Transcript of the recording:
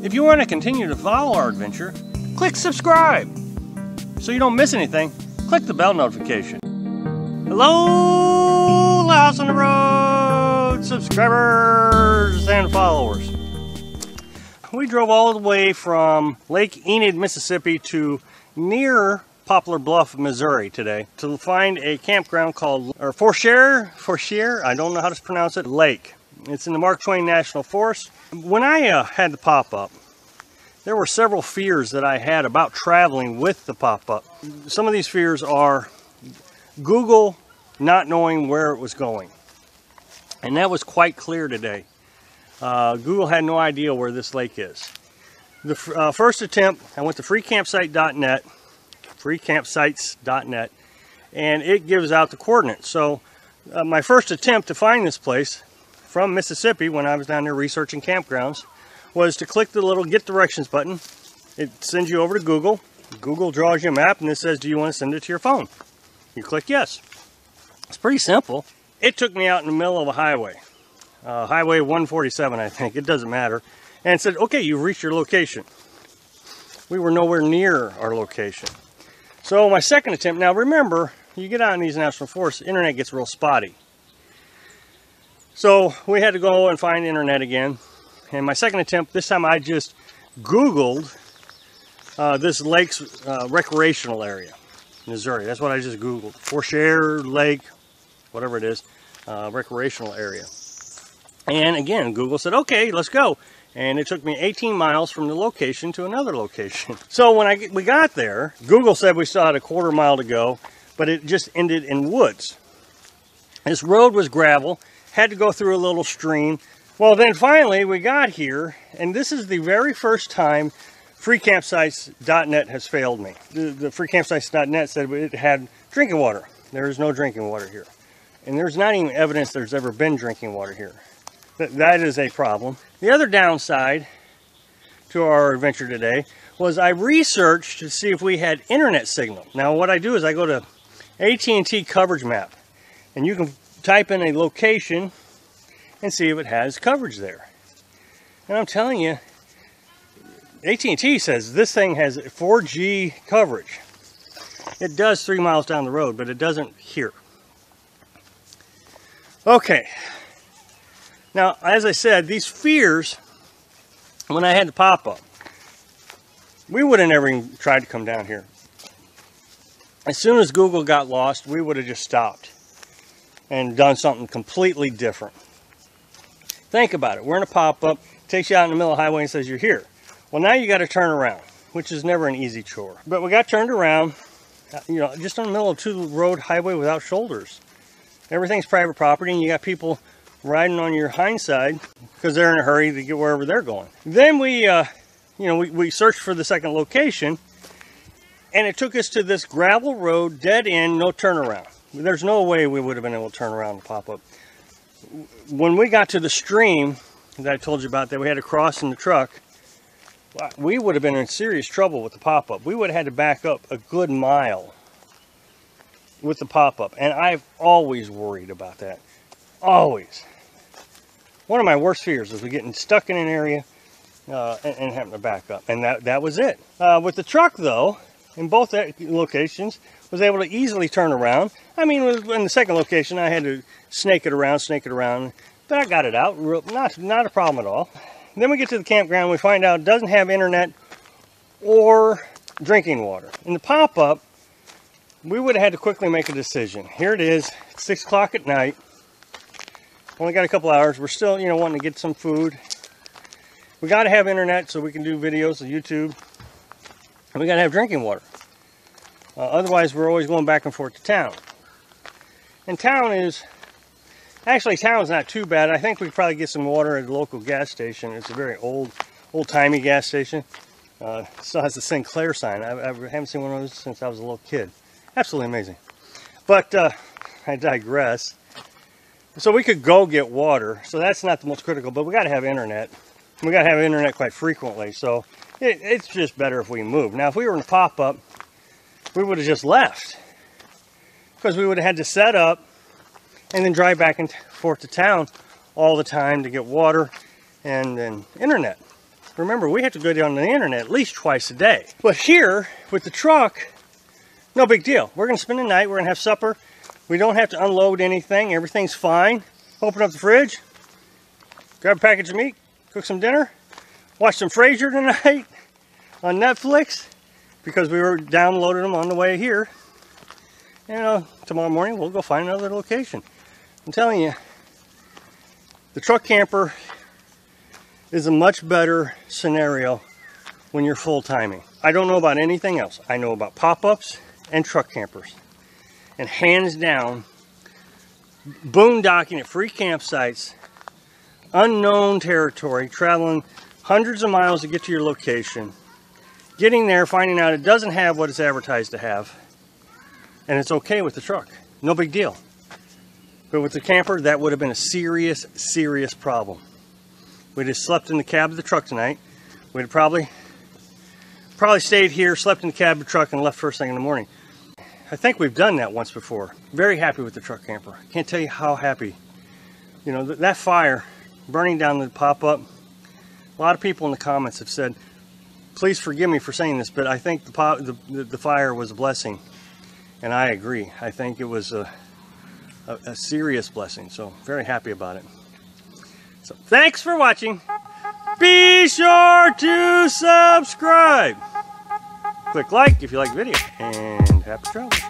If you want to continue to follow our adventure, click subscribe. So you don't miss anything, click the bell notification. Hello, Lost on the Road subscribers and followers. We drove all the way from Lake Enid, Mississippi to near Poplar Bluff, Missouri today to find a campground called Forshare, I don't know how to pronounce it, Lake. It's in the Mark Twain National Forest. When I had the pop-up, there were several fears that I had about traveling with the pop-up. Some of these fears are Google not knowing where it was going. And that was quite clear today. Google had no idea where this lake is. The first attempt, I went to freecampsites.net, and it gives out the coordinates. So my first attempt to find this place from Mississippi when I was down there researching campgrounds was to click the little Get Directions button. It sends you over to Google. Google draws you a map and it says, do you want to send it to your phone? You click yes. It's pretty simple. It took me out in the middle of a highway. Highway 147, I think. It doesn't matter. And it said, okay, you've reached your location. We were nowhere near our location. So my second attempt, now remember, you get out in these national forests, the internet gets real spotty. So we had to go and find internet again. And my second attempt, this time I just Googled this lake's recreational area, Missouri. That's what I just Googled. Forshare Lake, whatever it is, recreational area. And again, Google said, okay, let's go. And it took me 18 miles from the location to another location. So when we got there, Google said we still had a quarter mile to go, but it just ended in woods. This road was gravel, had to go through a little stream. Well, then finally we got here, and this is the very first time freecampsites.net has failed me. The freecampsites.net said it had drinking water. There is no drinking water here. And there's not even evidence there's ever been drinking water here. That is a problem. The other downside to our adventure today was I researched to see if we had internet signal. Now what I do is I go to AT&T coverage map, and you can type in a location and see if it has coverage there. And I'm telling you, AT&T says this thing has 4G coverage. It does 3 miles down the road, but it doesn't here. Okay. Now, as I said, these fears, when I had the pop-up, we would have never even tried to come down here. As soon as Google got lost, we would have just stopped and done something completely different. Think about it. We're in a pop-up, takes you out in the middle of the highway and says you're here. Well, now you got to turn around, which is never an easy chore. But we got turned around, you know, just in the middle of a two-road highway without shoulders. Everything's private property, and you got people riding on your hindside because they're in a hurry to get wherever they're going. Then we searched for the second location, and it took us to this gravel road, dead end, no turnaround. There's no way we would have been able to turn around and pop up. When we got to the stream that I told you about that we had to cross in the truck, we would have been in serious trouble with the pop-up. We would have had to back up a good mile with the pop-up, and I've always worried about that. Always. One of my worst fears is we getting stuck in an area and having to back up, and that was it. With the truck, though, in both locations, was able to easily turn around. I mean, in the second location, I had to snake it around, but I got it out. Not a problem at all. And then we get to the campground, we find out it doesn't have internet or drinking water. In the pop-up, we would have had to quickly make a decision. Here it is, it's 6 o'clock at night. Only got a couple hours. We're still, wanting to get some food. We got to have internet so we can do videos on YouTube. And we got to have drinking water. Otherwise, we're always going back and forth to town. And town's not too bad. I think we could probably get some water at the local gas station. It's a very old-timey gas station. Still has the Sinclair sign. I haven't seen one of those since I was a little kid. Absolutely amazing. But I digress. So we could go get water. So that's not the most critical, but we got to have internet. We got to have internet quite frequently. So it's just better if we move. Now, if we were in a pop-up, we would have just left. Because we would have had to set up and then drive back and forth to town all the time to get water and then internet. Remember, we have to go down the internet at least twice a day. But here, with the truck, no big deal. We're going to spend the night. We're going to have supper. We don't have to unload anything. Everything's fine. Open up the fridge. Grab a package of meat. Cook some dinner. Watch some Frasier tonight on Netflix because we were downloading them on the way here. And tomorrow morning we'll go find another location. I'm telling you, the truck camper is a much better scenario when you're full timing. I don't know about anything else. I know about pop-ups and truck campers. And hands down, boondocking at free campsites, unknown territory, traveling hundreds of miles to get to your location, getting there, finding out it doesn't have what it's advertised to have, and it's okay with the truck. No big deal. But with the camper, that would have been a serious, serious problem. We'd have slept in the cab of the truck tonight. We'd have probably stayed here, slept in the cab of the truck, and left first thing in the morning. I think we've done that once before. Very happy with the truck camper. Can't tell you how happy. You know, that fire burning down the pop-up, a lot of people in the comments have said, please forgive me for saying this, but I think the fire was a blessing. And I agree. I think it was a serious blessing. So very happy about it. So thanks for watching. Be sure to subscribe. Click like if you like the video. And happy travels.